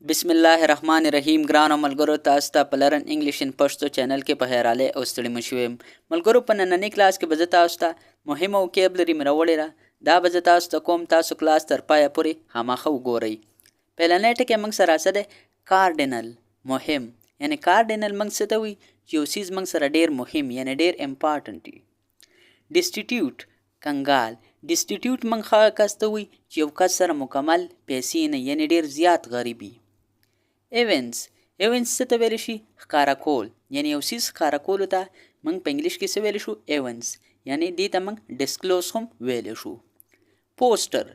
بسم الله الرحمن الرحیم ګرانو ملګرو تاسو ته په لرن انګلیش ان پښتو چینل کې په خیراله او ستړي مشوم ملګرو په نننۍ کلاس کې به زه تاسو ته مهمه وکیبلري مروړې را دا به زه تاسو ته کوم تاسو کلاس تر پایه پورې خامخا وګورئ پهلنۍ ټکی موږ سره څه دی کارډینل مهم یعنی کارډینل موږ څه ته وایي چې یو څیز موږ سره ډیر مهم یعنی ډیر امپارټنټ دی ډیسټیټیوټ کنګال ډیسټیټیوټ موږ هغه کس ته وایي چې یو کس سره مکمل پیسې نه یعنی ډیر زیات غریبي ایونز څه ته ویل شي ښکارا کول یعنی یو څیز ښکارا کولو ته موږ په انګلیش کې څه ویلی شو ایونز یعنی دې ته موږ ډسکلوز هم ویلی شو پوسټر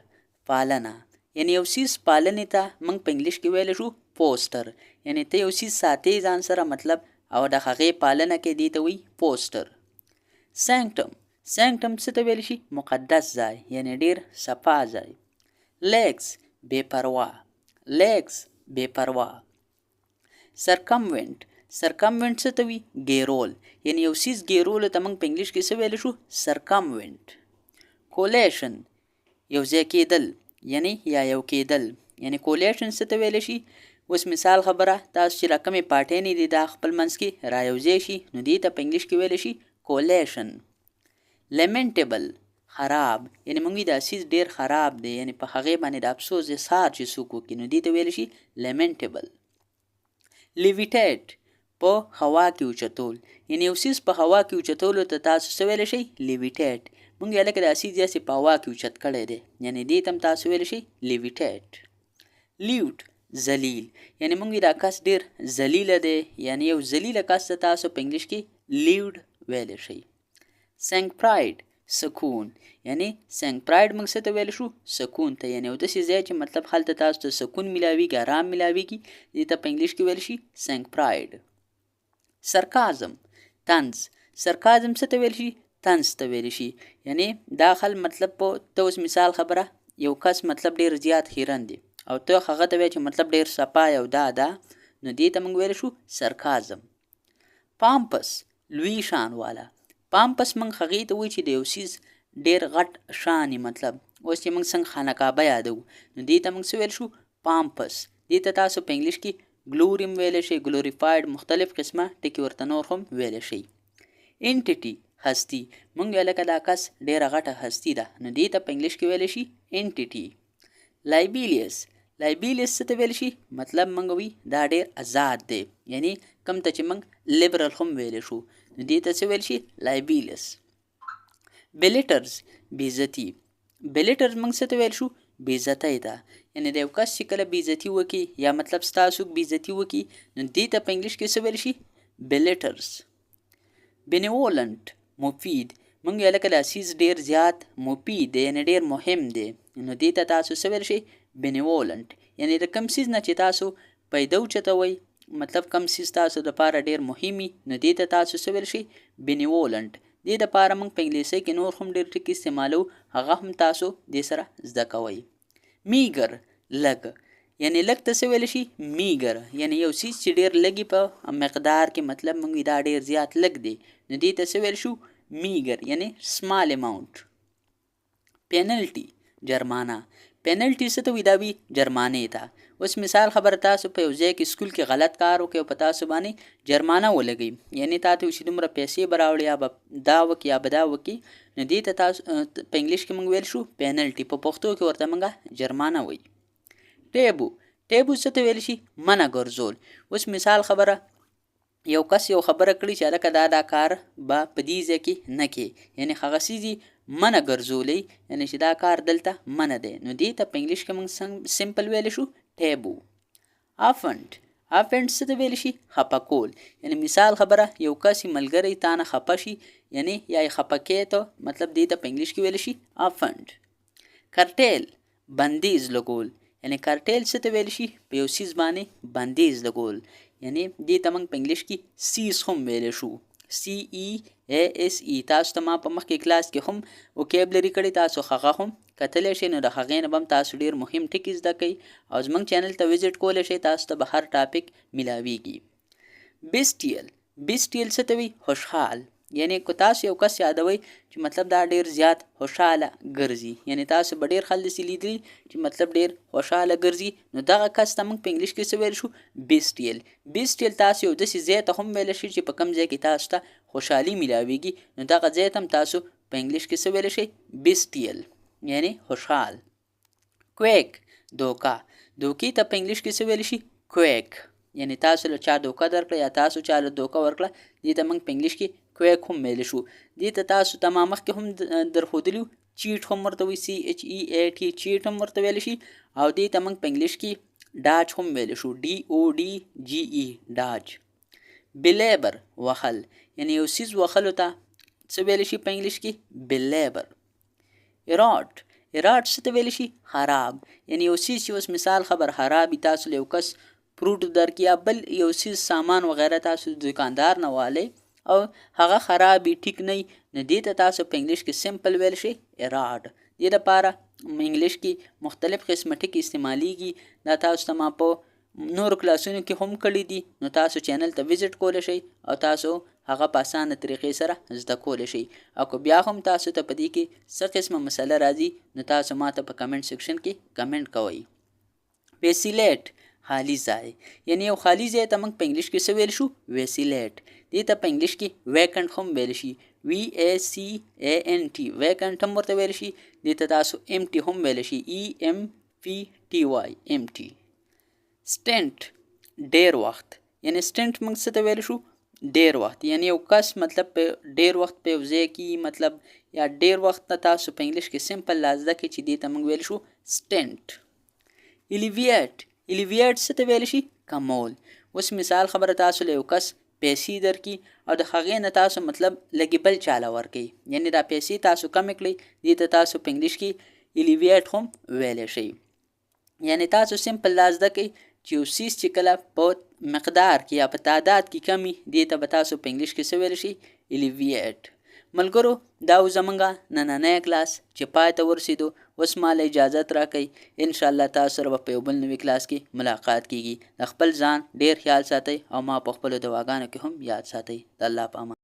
پالنه یعنی یو څیز پالنې ته موږ په انګلیش کې ویلی شو پوسټر یعنی ته یو څیز ساتې ځان سره مطلب او د هغې پالنه کې دې ته وایي پوسټر سینکټم څه ته ویل شي مقدس ځای یعنی ډیر صفا ځای لیګز بې پروا سرکموینټ څه ته وي ګیرول یعنی یو څیز ګیرولو ته موږ په انګلیش کې څه ویلی شو سرکموینټ کولیشن یو ځای کېدل یعنی یا یو کېدل یعنی کولیشن څه ته ویلی شي اوس مثال خبره تاسو چې رقمې پاټینې دي دا خپل منځ کې رایوځای شي نو دې ته په انګلیش کې ویلی شي کولیشن لیمنټیبل خراب یعنی موږ دا څیز ډیر خراب دی یعنی په هغې باندې د افسوس اظهار چې څوک وکړي نو دې ته ویلی شي لیمنټیبل لیویټیټ په هوا کې اوچتول یعنی یو څیز په هوا کې اوچتولو ته تاسو څه ویلی شئ لیویټیټ موږ یې لکه دا څیز یاسې په هوا کې اوچت کړی دی یعنی دې ته هم تاسو ویلی شئ لیویټیټ لیوټ ذلیل یعنی موږ دا کس ډیر ذلیله دی یعنی یو ذلیله کس ته تاسو په انګلیش کې لیوډ ویلی شئ سینکپراید سکون یعنی سینکپراید موږ څه ته ویلی شو سکون ته یعنی یو داسې ځای چې مطلب هلته تاسو ته سکون میلاویږي ارام میلاویږي دې ته په انګلیش کې ویلی شي سینکپراید سرکازم څه ته ویل شي طنز ته ویلی شي یعنی دا خل مطلب په ته اوس مثال خبره یو کس مطلب ډیر زیات خیرن دی او ته هغه ته وایې چې مطلب ډیر صفا او دا نو دې ته موږ ویلی شو سرکازم پامپس لوی شان والا پامپس موږ هغې ته وایي چې د یو څیز ډیر غټ شان مطلب اوس چې موږ څنګه خانقابه یادو نو دې ته موږ څه ویل شو پامپس دې ته تاسو په انګلیش کې ګلوریم ویلی شئ ګلوریفاید مختلف قسمه ټکي ورته نور هم ویلی شئ انټیټي هستی موږ ویل لکه دا کس ډیره غټه هستی ده نو دې ته په انګلیش کې ویلی شي انټیټي لایبیلیس څه ته ویل شي مطلب موږ وی دا ډیر آزاد دی یعنی کم ته چې موږ لیبرل هم ویلی شو نو دې ته څه ویل شي لایبیلیس بیلیټرز بېعزتي موږ څه ته ویل شو بېعزتۍ ته یعنی د یو کس چې کله بېعزتي وکړي یا مطلب ستا څوک بېعزتي وکړي نو دې ته په انګلیش کې څه ویل شي بیلیټرز بینیولنټ مفید موږ ویل لکه دا څیز ډېر زیات مفید دی یعنی ډېر مهم دی نو دې ته تاسو څه ویل شئ بینیولنټ یعنی د کم څیز نه چې تاسو پیدا اوچتوئ مطلب کم څیز تاسو دپاره ډېر مهم وي نو دې ته تاسو څه ویل شئ بینیولنټ دې دپاره موږ په انګلیسۍ کې نور هم ډېر ټکي استعمالو هغه هم تاسو دې سره زده کوئ میګر لږ یعنی لږ ته څه ویلی شي میګر یعنی یو څیز چې ډېر لږي په مقدار کې مطلب موږ دا ډېر زیات لږ دی نو دې ته څه ویل شو میګر یعنی سمال اماونټ پینلټي جرمانه پینلټي څه ته وي دا وي جرمانې ته اوس مثال خبره تاسو په یو ځای کې سکول کې غلط کار وکړئ او په تاسو باندې جرمانه ولګئ یعنی تا ته چې دومره پیسې به راوړي یا به دا وکړي یا به دا وکړي نو دې ته تاسو په انګلیش کې موږ ویل شو پینلټي په پښتو کې ورته موږ جرمانه وایي ټیبو څه ته ویل شي منع ګرځول اوس مثال خبره یو کس یو خبره کړي چې هلکه دا کار به په دې ځای کې نه کې یعنی هغه څیز منع ګرځولی یعنی چې دا کار دلته منع دی نو دې ته په انګلیش کې موږ سمپل ویلی شو ټیبو افنډ څه ته ویلی شي خفه کول یعنی مثال خبره یو کس ملګری تا نه خفه شي یعنی یا یې خفه کې ته مطلب دې ته په انګلیش کې ویلی شي افنډ کرټیل بندیز لګول یعنی کرټیل څه ته ویلی شي په یو څیز باندې بندیز لګول یعنی دې ته موږ په انګلیش کې سیز هم ویلی شو CEASE تاسو ته ما په مخکې کلاس کې هم وکیبلري کړی تاسو هغه هم کتلی شئ نو د هغې نه به هم تاسو ډېر مهم ټکي زده کوئ او زموږ چینل ته وزټ کولی شئ تاسو ته به هر ټاپک میلاویږي بیسټیل څه ته وي خوشحال یعنی که تاسو یو کس یادوي چې مطلب دا ډیر زیات خوشاله ګرځي، یعنی تاسو به ډیر خلک داسې لیدلي چې مطلب ډیر خوشاله ګرځي، نو دغه کس ته موږ په انګلیش کې څه ویلی شو؟ بیسټیل. بیسټیل تاسو یو داسې ځای ته هم ویلی شئ چې په کوم ځای کې تاسو ته خوشحالي میلاویږي، نو دغه ځای ته هم تاسو په انګلیش کې څه ویلی شئ؟ بیسټیل، یعنی خوشحال. کویک، دوکه. دوکې ته په انګلیش کې څه ویلی شي؟ کویک. یعنی تاسو له چا دوکه درکړه یا تاسو چا له دوکه ورکړه، دې ته موږ په انګلیش کې کویک هم ویلی شو. دې ته تاسو ته ما مخکې هم درښودلي چیټ هم ورته وایي، CHEAT، چیټ هم ورته ویلی شي. او دې ته موږ په انګلیش کې ډاج هم ویلی شو، DODGE، ډاج. بلیبر، وخل، یعنی یو څیز وخلو ته څه ویلی شي په انګلیش کې؟ بلیبر. اراټ، اراټ څه ته ویلی شي؟ خراب. یعنی یو څیز چې اوس مثال خبر خراب وي، تاسو له یو کس فروټ درکړي یا بل یو څیز سامان وغیره تاسو دکاندار نه والی او هغه خراب وي، ټیک نه وي، نو دې ته تاسو په انګلیش کې سمپل ویلی شئ اراټ. دې دپاره انګلیش کې مختلف قسمه ټکي استعمالیږي. دا تاسو ته ما په نورو کلاسونو کې هم کړي دي، نو تاسو چینل ته وزټ کولی شئ او تاسو هغه په اسانه طریقې سره زده کولی شئ. او که بیا هم تاسو ته په دې کې څه قسمه مسله راځي، نو تاسو ما ته په کمنټ سیکشن کې کمنټ کوئ. ویسیلیټ، خالی ځای، یعنی یو خالی ځای ته موږ په انګلیش کې څه ویل شو؟ ویسیلیټ. دې ته په انګلیش کې ویکنټ هم ویل شي، VACANT، ویکنټ هم ورته ویل شي. دې ته تاسو امټي هم ویل شي، EMPTY، امټي. سټنټ، ډیر وخت، یعنی سټنټ موږ څه ته ویل شو؟ ډیر وخت. یعنی یو کس مطلب په ډیر وخت په یو ځای کې مطلب یا ډیر وخت ته تاسو په انګلیش کې سمپل لازده کې چې دې ته موږ ویل شو سټنټ. الیویټ، الیویټ څه ته ویل شي؟ کمول. اوس مثال خبره تاسو له یو کس پیسې درکړي او د هغې نه تاسو مطلب لږې بل چاله ورکوي، یعنی دا پیسې تاسو کمې کړئ، دې ته تاسو په انګلیش کې الیویټ هم ویلی شئ. یعنی تاسو سمپل لازده کوئ چې یو څیز چې کله په مقدار کې یا په تعداد کې کمی، دې ته به تاسو په انګلیش کې څه ویلی شئ؟ الیویټ. ملګرو، دا و زمونږ نننی کلاس چې پای ته ورسېدو. اوس ماله اجازت راکئ، انشاءالله تاسو سره به په یو بل نوي کلاس کې ملاقات کیږي. د خپل ځان ډیر خیال ساتئ او ما په خپلو دواګانو کې هم یاد ساتئ. د الله په امان.